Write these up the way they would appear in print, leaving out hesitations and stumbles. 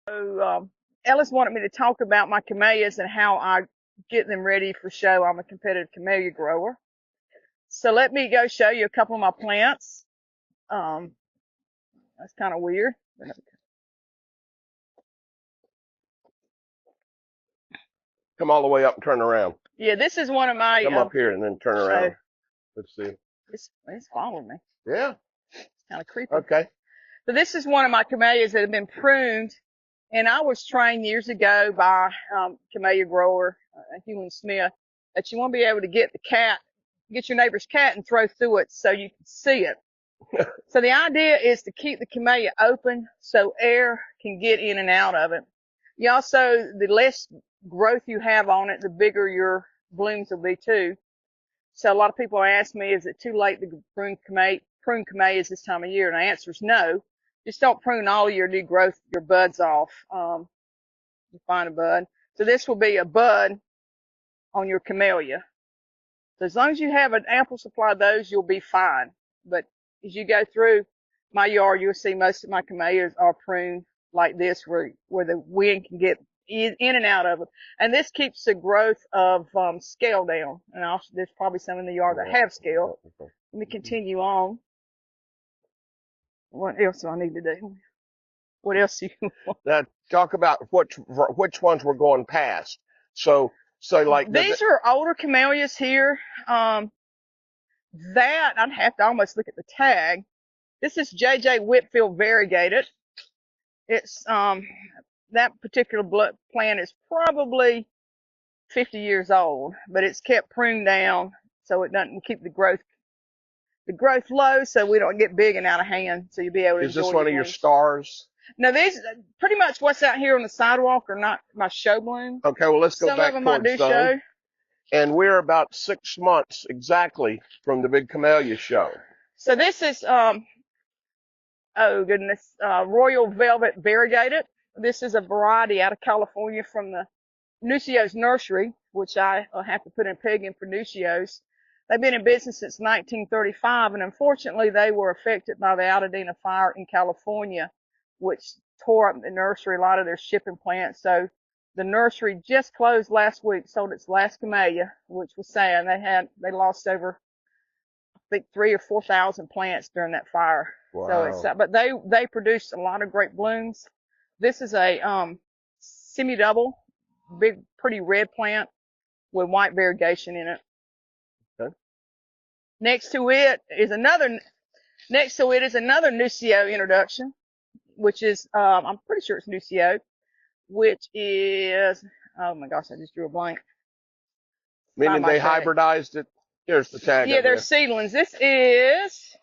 So Ellis wanted me to talk about my camellias and how I get them ready for show. I'm a competitive camellia grower. So let me go show you a couple of my plants. That's kind of weird. Come all the way up and turn around. Yeah, this is one of my. Come up here and then turn around. Let's see. It's following me. Yeah. It's kind of creepy. Okay. So this is one of my camellias that have been pruned. And I was trained years ago by camellia grower, Hewlin Smith, that you want to be able to get your neighbor's cat and throw through it so you can see it. So the idea is to keep the camellia open so air can get in and out of it. You also, the less growth you have on it, the bigger your blooms will be too. So a lot of people ask me, is it too late to prune camellias this time of year? And the answer is no. Just don't prune all your new growth, your buds off. You find a bud. So this will be a bud on your camellia. So as long as you have an ample supply of those, you'll be fine. But as you go through my yard, you'll see most of my camellias are pruned like this, where the wind can get in and out of it. And this keeps the growth of scale down. And there's probably some in the yard that have scale. Let me continue on. What else do I need to do? What else do you want? Now, talk about which ones we're going past. So like these are older camellias here. That I'd have to almost look at the tag. This is J.J. Whitfield variegated. It's that particular plant is probably 50 years old, but it's kept pruned down so it doesn't keep the growth low, so we don't get big and out of hand. So you'll be able to. Is this one of your stars? No, these pretty much what's out here on the sidewalk are not my show bloom. Okay, well let's go back. Some of them I do show. And we're about 6 months exactly from the big camellia show. So this is oh goodness, Royal Velvet variegated. This is a variety out of California from the Nuccio's nursery, which I have to put in peg in for Nuccio's. They've been in business since 1935, and unfortunately they were affected by the Altadena fire in California, which tore up the nursery, a lot of their shipping plants. So the nursery just closed last week, sold its last camellia, which was sad. They lost over, I think, 3,000 or 4,000 plants during that fire. Wow. So but they produced a lot of great blooms. This is a semi-double, big, pretty red plant with white variegation in it. Okay. Next to it is another Nuccio introduction, which is I'm pretty sure it's Nuccio, which is, oh my gosh, I just drew a blank. Meaning they hybridized it. Here's the tag. Yeah, they're seedlings. This is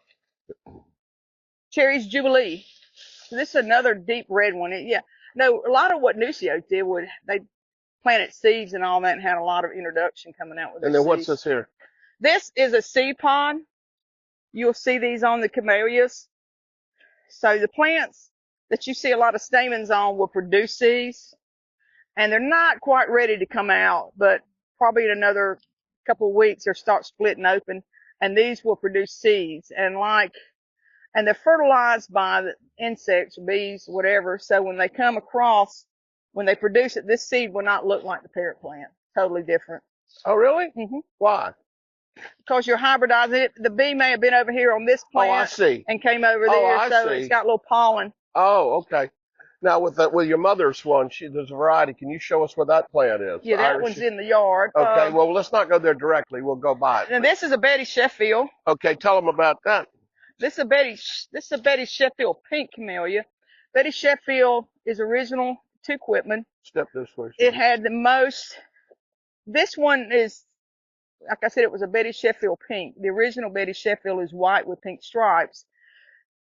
Cherry's Jubilee. So this is another deep red one. A lot of what Nuccio did was they planted seeds and all that and had a lot of introduction coming out with their seeds. And then what's this here? This is a seed pod. You'll see these on the camellias. So the plants that you see a lot of stamens on will produce seeds, and they're not quite ready to come out, but probably in another couple of weeks they'll start splitting open, and these will produce seeds. And they're fertilized by the insects, bees, whatever. So when they come across, when they produce it, this seed will not look like the parent plant. Totally different. Oh, really? Mm-hmm. Why? Because you're hybridizing it. The bee may have been over here on this plant. Oh, I see. And came over there, so it's got a little pollen. Oh, okay. Now with your mother's one, there's a variety. Can you show us where that plant is? Yeah, that one's in the yard. Okay, well let's not go there directly. We'll go by it. And this is a Betty Sheffield. Okay, tell them about that. This is a Betty Sheffield pink camellia. Betty Sheffield is original to Quitman. Step this way. It had the most. This one is, like I said, it was a Betty Sheffield pink. The original Betty Sheffield is white with pink stripes.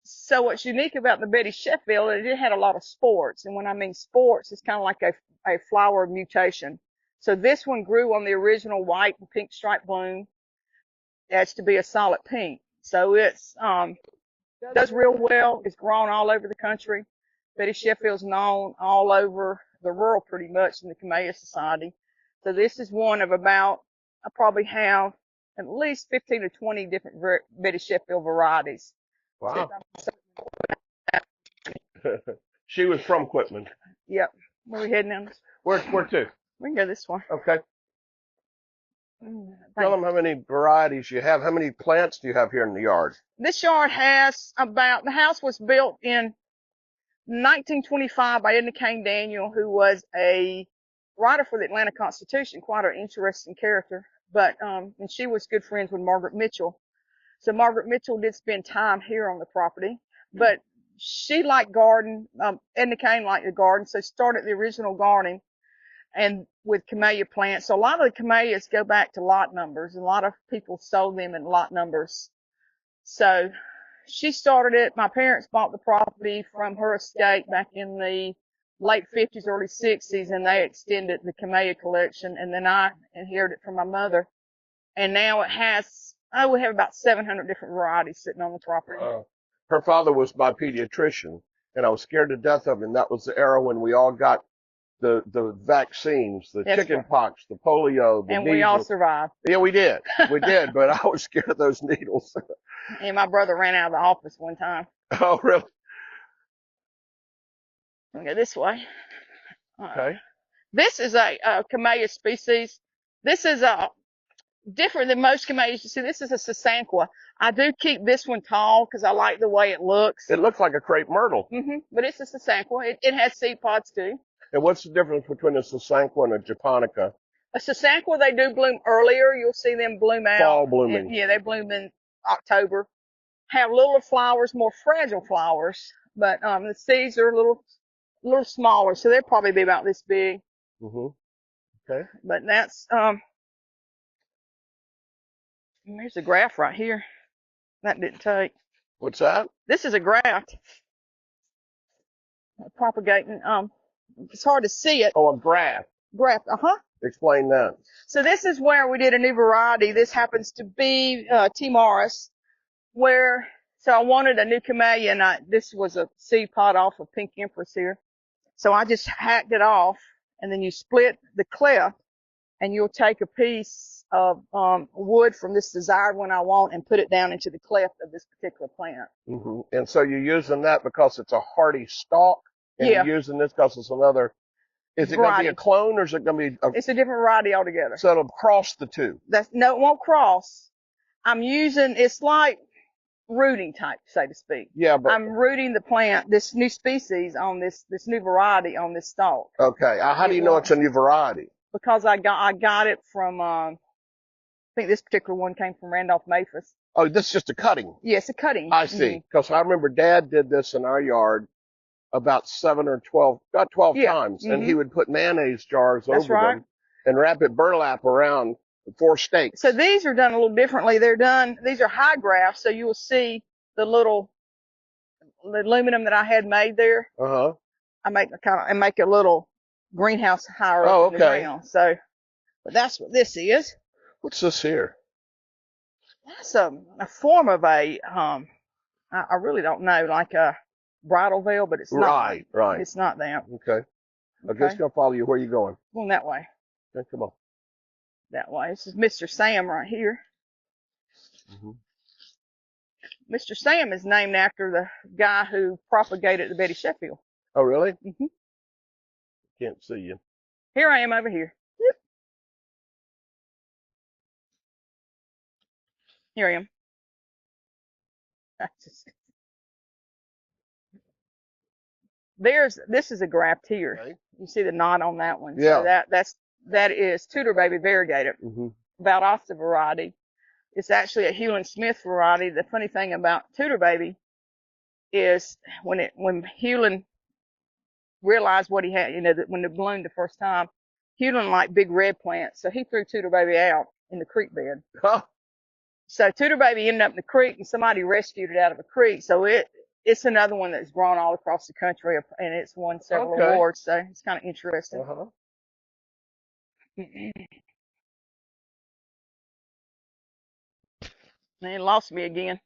So what's unique about the Betty Sheffield is it had a lot of sports. And when I mean sports, it's kind of like a flower mutation. So this one grew on the original white and pink stripe bloom. That's to be a solid pink. So it's does real well. It's grown all over the country. Betty Sheffield's known all over the world pretty much in the Camellia Society. So this is one of about, I probably have at least 15 or 20 different Betty Sheffield varieties. Wow. She was from Quitman. Yep. Where we heading now? Where to? We can go this way. Okay. Tell Thank them how many varieties you have. How many plants do you have here in the yard? This yard has the house was built in 1925 by Edna Kane Daniel, who was a writer for the Atlanta Constitution, quite an interesting character. But, and she was good friends with Margaret Mitchell. So Margaret Mitchell did spend time here on the property, but she liked garden. Edna Kane liked the garden, so started the original gardening and with camellia plants. So a lot of the camellias go back to lot numbers. A lot of people sold them in lot numbers. So she started it. My parents bought the property from her estate back in the late 50s, early 60s, and they extended the camellia collection. And then I inherited it from my mother. And now it has, we have about 700 different varieties sitting on the property. Her father was my pediatrician, and I was scared to death of him. That was the era when we all got the vaccines, the chicken pox, the polio, the and measles. we all survived. Yeah, we did. We did, but I was scared of those needles. And my brother ran out of the office one time. Oh, really? We'll go this way. Okay. This is a camellia species. This is different than most camellias you see. This is a sasanqua. I do keep this one tall because I like the way it looks. It looks like a crepe myrtle. But it's a sasanqua. It has seed pods too. And what's the difference between a sasanqua and a japonica? A sasanqua, they do bloom earlier. You'll see them bloom out. Fall blooming. Yeah, they bloom in October. Have littler flowers, more fragile flowers, but the seeds are a little smaller, so they'll probably be about this big. Okay. But that's there's a graft right here. That didn't take. What's that? This is a graft. Propagating. It's hard to see it. Oh, a graft. Graft. Explain that. So this is where we did a new variety. This happens to be T. Morris, so I wanted a new camellia, and this was a seed pod off of Pink Empress here. So I just hacked it off, and then you split the cleft, and you'll take a piece of wood from this desired one I want and put it down into the cleft of this particular plant. And so you're using that because it's a hardy stalk, and you're using this because it's another. Is it going to be a clone, or is it going to be? It's a different variety altogether. So it'll cross the two. No, it won't cross. It's like rooting type, so to speak. Yeah, but I'm rooting the plant, this new species on this new variety on this stalk. Okay. How do you know it's a new variety? Because I got it from, I think this particular one came from Randolph Maphis. Oh, this is just a cutting. Yes, a cutting. I see. Because I remember Dad did this in our yard about 12 times, and he would put mayonnaise jars over them and wrap it burlap around 4 stakes. So these are done a little differently. These are high grafts, so you will see the aluminum that I had made there. I make a little greenhouse higher up in the ground. So, but that's what this is. What's this here? That's a form of I really don't know, like a bridal veil, but it's not. Right. It's not that. Okay. I'm just going to follow you. Where are you going? Going that way. Okay, come on. That way. This is Mr. Sam right here. Mr. Sam is named after the guy who propagated the Betty Sheffield. Oh, really? Can't see you. Here I am over here. Yep. Here I am. This is a graft here. Okay. You see the knot on that one. Yeah. So that is Tudor Baby variegated. Valdosta variety. It's actually a Hewlin Smith variety. The funny thing about Tudor Baby is when Hewlin realized what he had, that when it bloomed the first time, Hewlin liked big red plants, so he threw Tudor Baby out in the creek bed. So Tudor Baby ended up in the creek, and somebody rescued it out of a creek. So it's another one that's grown all across the country, and it's won several awards. So it's kind of interesting. And it lost me again.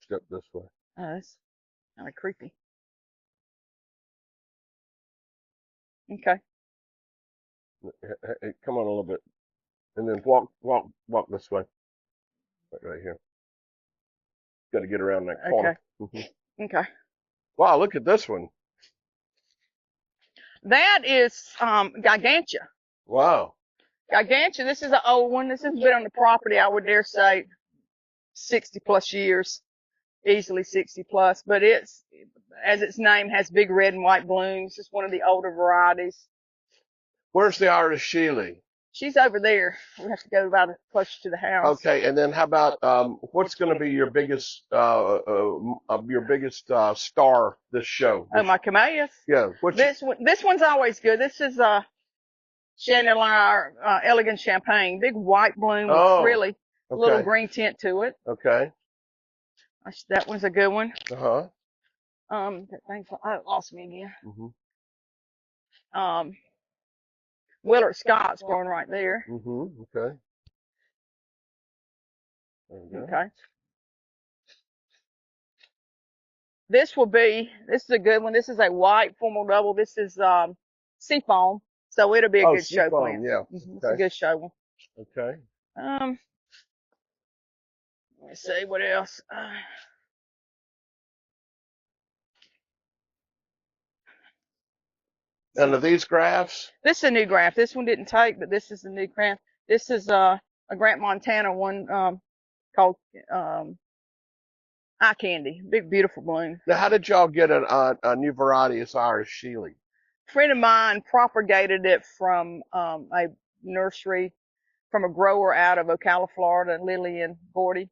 Step this way. Oh, that's kind of creepy. Okay. Hey, come on a little bit, and then walk this way. Right here. Got to get around that corner. Okay. Okay. Wow, look at this one. That is gigantia. Wow. Gigantia. This is an old one. This has been on the property, I would dare say, 60 plus years, easily 60 plus. But it's, as its name has, big red and white blooms. It's one of the older varieties. Where's the artist Shealy? She's over there. We have to go about closer to the house. Okay, and then how about what's going to be your biggest star this show? Oh, my camellias. Yeah. This one's always good. This is Chandelier Elegant Champagne, big white bloom with really little green tint to it. Okay. That one's a good one. That thing's lost me again. Willard Scott's growing right there. Okay. Okay. This is a good one. This is a white formal double. This is seafoam, so it'll be a good show plant. Yeah. It's a good show one. Okay. Let's see what else. And are these grafts? This is a new graft. This one didn't take, but this is a new graft. This is a Grant Montana one called Eye Candy. Big, beautiful bloom. Now, how did y'all get a new variety of Irish Shealy? A friend of mine propagated it from a nursery, from a grower out of Ocala, Florida, Lillian Gordy,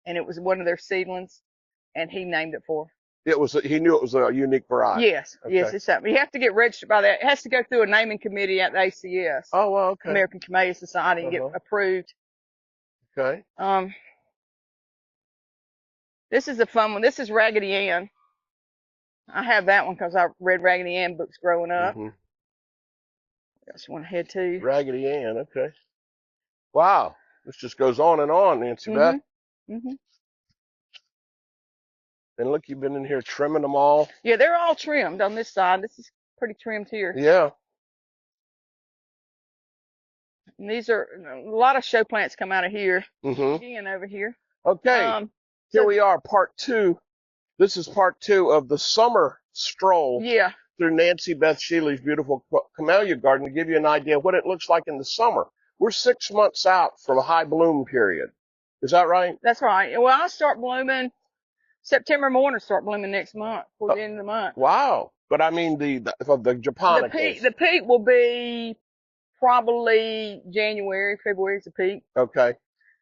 and it was one of their seedlings, and he named it for her. He knew it was a unique variety. Yes, okay. Yes, it's something. You have to get registered by that. It has to go through a naming committee at the ACS. Oh, well, okay. American Camellia Society and get approved. Okay. This is a fun one. This is Raggedy Ann. I have that one because I read Raggedy Ann books growing up. Got one ahead too. Raggedy Ann, okay. Wow, this just goes on, Nancibeth. And look, you've been in here trimming them all. Yeah, they're all trimmed on this side. This is pretty trimmed here. Yeah. And these are a lot of show plants come out of here. Again, over here. Okay. Here we are, part 2. This is part 2 of the summer stroll. Yeah. Through Nancibeth Shealy's beautiful camellia garden to give you an idea of what it looks like in the summer. We're 6 months out from a high bloom period. Is that right? That's right. Well, I start blooming September morning, start blooming next month, toward the end of the month. Wow. But I mean the japonicas. The peak will be probably January, February is the peak. Okay.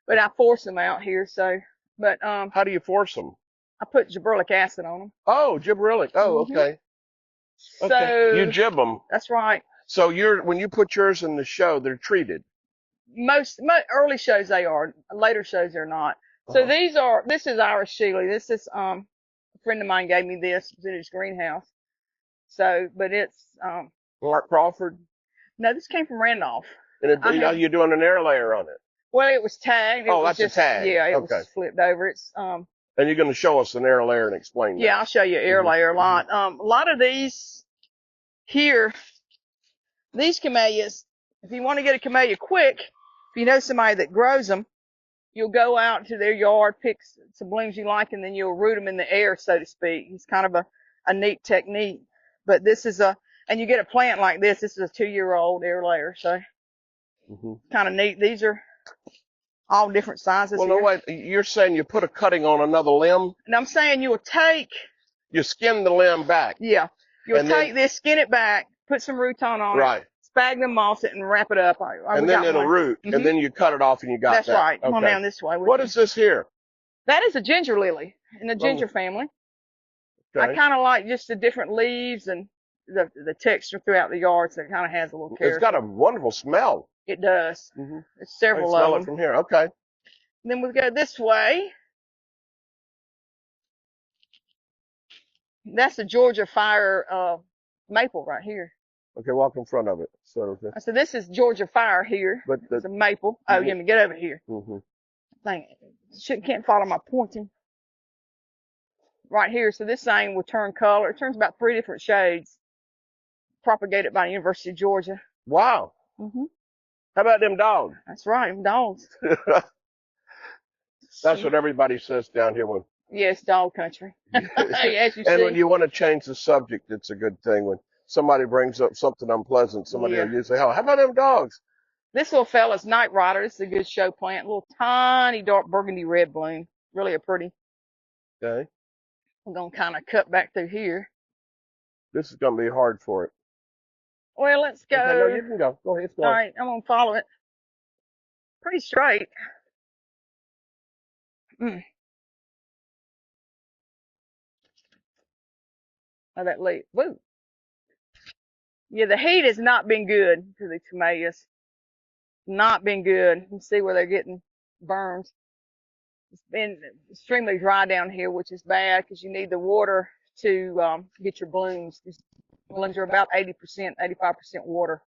But I force them out here, so, but, how do you force them? I put gibberellic acid on them. Oh, gibberellic. Oh, okay. So. Okay. You jib them. That's right. So when you put yours in the show, they're treated. Most early shows they are. Later shows they're not. So this is Irish Shealy. This is, a friend of mine gave me this. It was in his greenhouse. So, but it's, Mark Crawford? No, this came from Randolph. And you're doing an air layer on it. Well, it was tagged. That's a tag. Yeah, it was flipped over. It's, and you're going to show us an air layer and explain that. Yeah, I'll show you air layer a lot. A lot of these here, these camellias, if you want to get a camellia quick, if you know somebody that grows them, you'll go out to their yard, pick some blooms you like, and then you'll root them in the air, so to speak. It's kind of a neat technique. But this is and you get a plant like this. This is a 2-year-old air layer, so kind of neat. These are all different sizes. Well, no, wait. You're saying you put a cutting on another limb? And I'm saying you skin the limb back. Yeah. You'll take this, skin it back, put some Ruton on it, sphagnum moss it, and wrap it up. And then it'll root, and then you cut it off and you got that. That's right. Come on down this way. What is this here? That is a ginger lily in the ginger family. Okay. I kind of like just the different leaves and the texture throughout the yard, so it kind of has a little character. It's got a wonderful smell. It does. It's several of them. Smell it from here. Okay. And then we'll go this way. That's the Georgia Fire maple right here. Okay, walk in front of it. So this is Georgia Fire here. But it's a maple. Oh, yeah, get over here. Can't follow my pointing. Right here. So this thing will turn color. It turns about 3 different shades. Propagated by the University of Georgia. Wow. How about them dogs? That's right, them dogs. That's what everybody says down here when Yes, dog country. As you And see. when you want to change the subject, it's a good thing. When somebody brings up something unpleasant, somebody will usually say, "Oh, how about them dogs?" This little fella's night rider. This is a good show plant. Little tiny dark burgundy red bloom. Really a pretty. Okay. I'm going to kind of cut back through here. This is going to be hard for it. Well, let's go. Okay, no, you can go. Go ahead. Go All on. right, I'm going to follow it. Pretty straight. Oh, that leaf. Woo. Yeah, the heat has not been good to the camellias. Not been good. You can see where they're getting burns. It's been extremely dry down here, which is bad because you need the water to get your blooms. These blooms are about 80%, 85% water.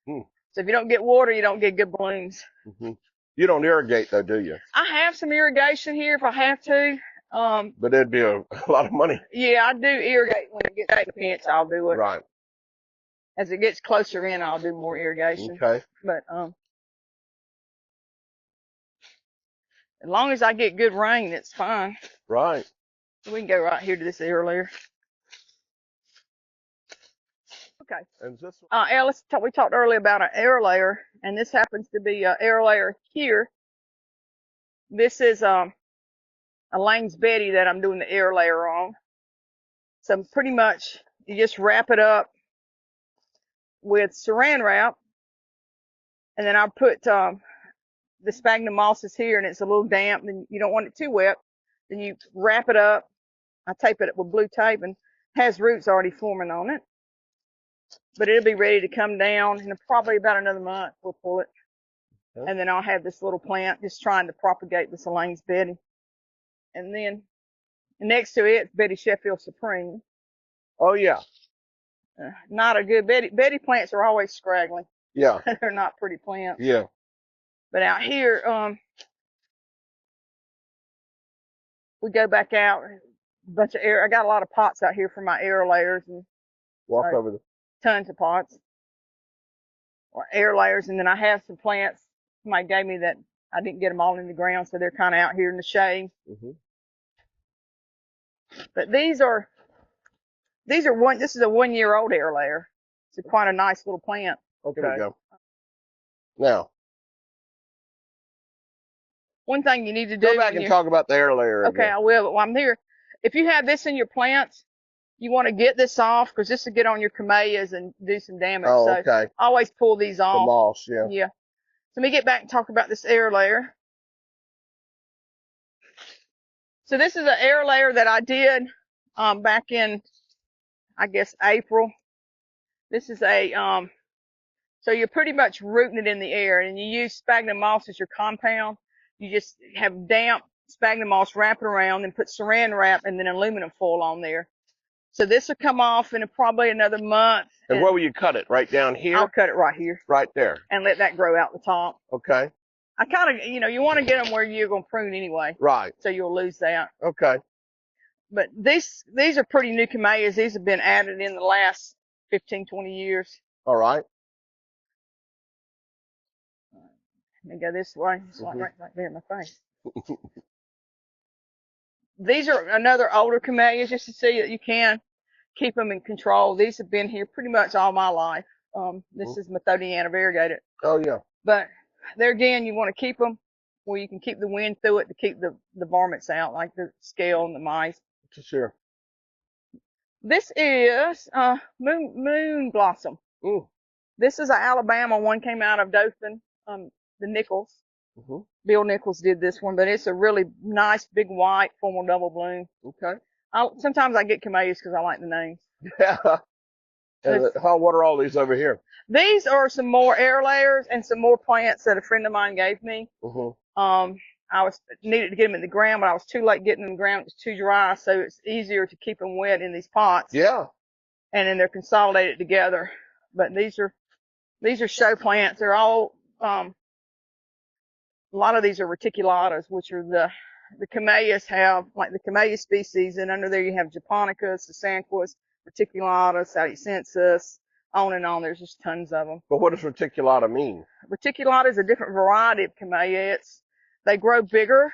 So if you don't get water, you don't get good blooms. You don't irrigate though, do you? I have some irrigation here if I have to. But it'd be a lot of money. Yeah, I do irrigate when it gets to the pinch. I'll do it. Right. As it gets closer in, I'll do more irrigation. Okay. But as long as I get good rain, it's fine. Right. We can go right here to this air layer. Okay. And this we talked earlier about an air layer, and this happens to be an air layer here. This is a Lang's Betty that I'm doing the air layer on. So pretty much you just wrap it up with saran wrap, and then I put the sphagnum mosses here, and it's a little damp, and you don't want it too wet. Then you wrap it up. I tape it up with blue tape, and has roots already forming on it. But it'll be ready to come down in probably about another month. We'll pull it. Okay. And then I'll have this little plant just trying to propagate this Lang's Betty. And then next to it, Betty Sheffield Supreme. Oh, yeah. Not a good Betty plants are always scraggly. Yeah. They're not pretty plants. Yeah. But out here, we go back out, a bunch of air. I got a lot of pots out here for my air layers and walk over the tons of pots or air layers. And then I have some plants somebody gave me that I didn't get them all in the ground, so they're kind of out here in the shade. But this is a 1-year-old air layer. It's quite a nice little plant. Okay. There we go. Now, one thing you need to do. Go back and talk about the air layer. Okay, again. I will. But while I'm here, if you have this in your plants, you want to get this off because this will get on your camellias and do some damage. Oh, so okay. Always pull these off. The moss, yeah. Yeah. So let me get back and talk about this air layer. So this is an air layer that I did back in, I guess, April. This is so you're pretty much rooting it in the air, and you use sphagnum moss as your compound. You just have damp sphagnum moss, wrap it around, and put saran wrap and then aluminum foil on there. So this will come off in probably another month. And where will you cut it? Right down here? I'll cut it right here. Right there. And let that grow out the top. Okay. I kind of, you want to get them where you're going to prune anyway. Right. So you'll lose that. Okay. But these are pretty new camellias. These have been added in the last 15, 20 years. All right. Let me go this way. It's like right there in my face. These are another older camellias, just to see that you can keep them in control. These have been here pretty much all my life. This is Methodiana variegated. Oh, yeah. But there again, you want to keep them where you can keep the wind through it to keep the varmints out, like the scale and the mice. Sure. This is moon blossom. Ooh. This is an Alabama one, came out of Dothan. The Nichols. Bill Nichols did this one, but it's a really nice big white formal double bloom. Okay. Sometimes I get camellias because I like the names. Yeah. And what are all these over here? These are some more air layers and some more plants that a friend of mine gave me. I needed to get them in the ground, but I was too late getting them in the ground. It was too dry, so it's easier to keep them wet in these pots. Yeah. And then they're consolidated together. But these are show plants. They're all a lot of these are reticulatas, which are the camellias have, like the camellia species, and under there you have japonicas, sasanquas, reticulatas, salutacensis, on and on. There's just tons of them. But what does reticulata mean? Reticulata is a different variety of camellia. They grow bigger,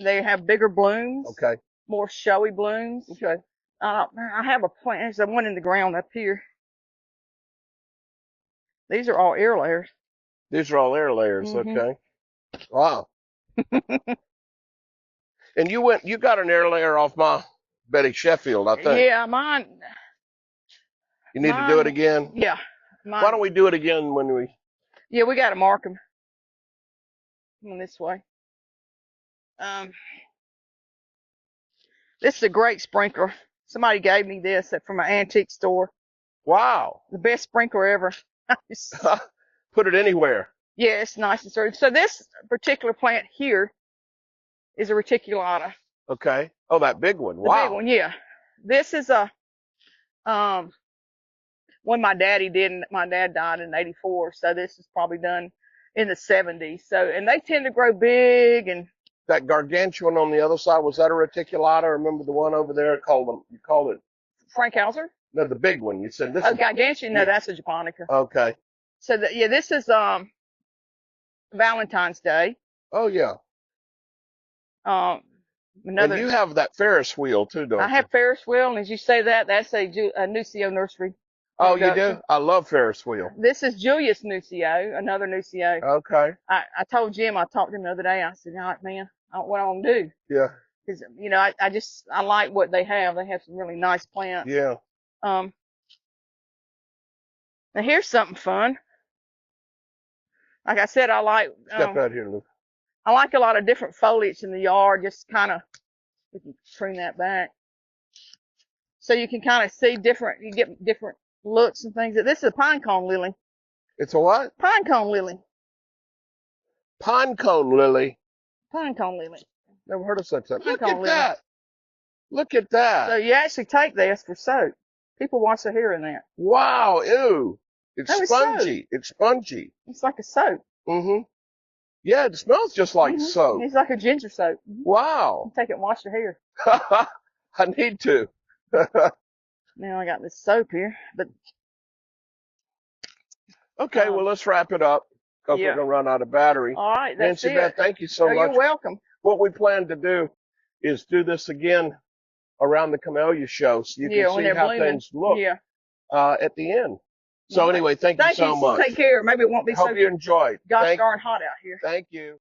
They have bigger blooms. Okay. More showy blooms. Okay. I have a plant. There's one in the ground up here. These are all air layers. These are all air layers. Okay. Wow. And you got an air layer off my Betty Sheffield, I think. Yeah, mine. You need to do it again? Yeah. Why don't we do it again when we... Yeah, we got to mark them. Come on this way. This is a great sprinkler. Somebody gave me this from an antique store. Wow. The best sprinkler ever. Put it anywhere. Yeah, it's nice and sturdy. So this particular plant here is a reticulata. Okay. Oh, that big one. Wow. The big one, yeah. This is a one my daddy did. My dad died in '84, so this is probably done in the '70s. So, and they tend to grow big. And that gargantuan on the other side, was that a reticulata? Remember the one over there? You called it Frank Hauser? No, the big one. You said this. Oh, gargantuan. No, that's a japonica. Okay. So this is Valentine's Day. Oh yeah. Another. And you have that Ferris wheel too, don't you? I have Ferris wheel, and as you say that, that's a Nucio nursery. Oh, you do? I love Ferris wheel. This is Julius Nucio, another Nucio. Okay. I told Jim, I talked to him the other day. I said, all right, man, what I'm gonna do? Yeah. Because I like what they have. They have some really nice plants. Yeah. Now here's something fun. Like I said, I like. Step out here, Luke. I like a lot of different foliage in the yard. Just kind of, we can prune that back, so you can kind of see different. You get different looks and things. This is a pine cone lily. It's a what? Pine cone lily. Pine cone lily. Pine cone lily. Never heard of such a thing. Look at lily. that. Look at that. So you actually take this for soap. People wash their hair in that. Wow. Ew. It's spongy. Soap. It's spongy. It's like a soap. Mm-hmm. Yeah, it smells just like soap. It's like a ginger soap. Wow. You take it and wash your hair. I need to. Now I got this soap here, but okay, well let's wrap it up because we're gonna run out of battery. All right, that's it. Nancibeth, thank you so much. You're welcome. What we plan to do is do this again around the Camellia show, so you can see how things look at the end. So anyway, thank you so much. Take care. Maybe it won't be so. Hope you enjoyed. Gosh darn hot out here. Thank you.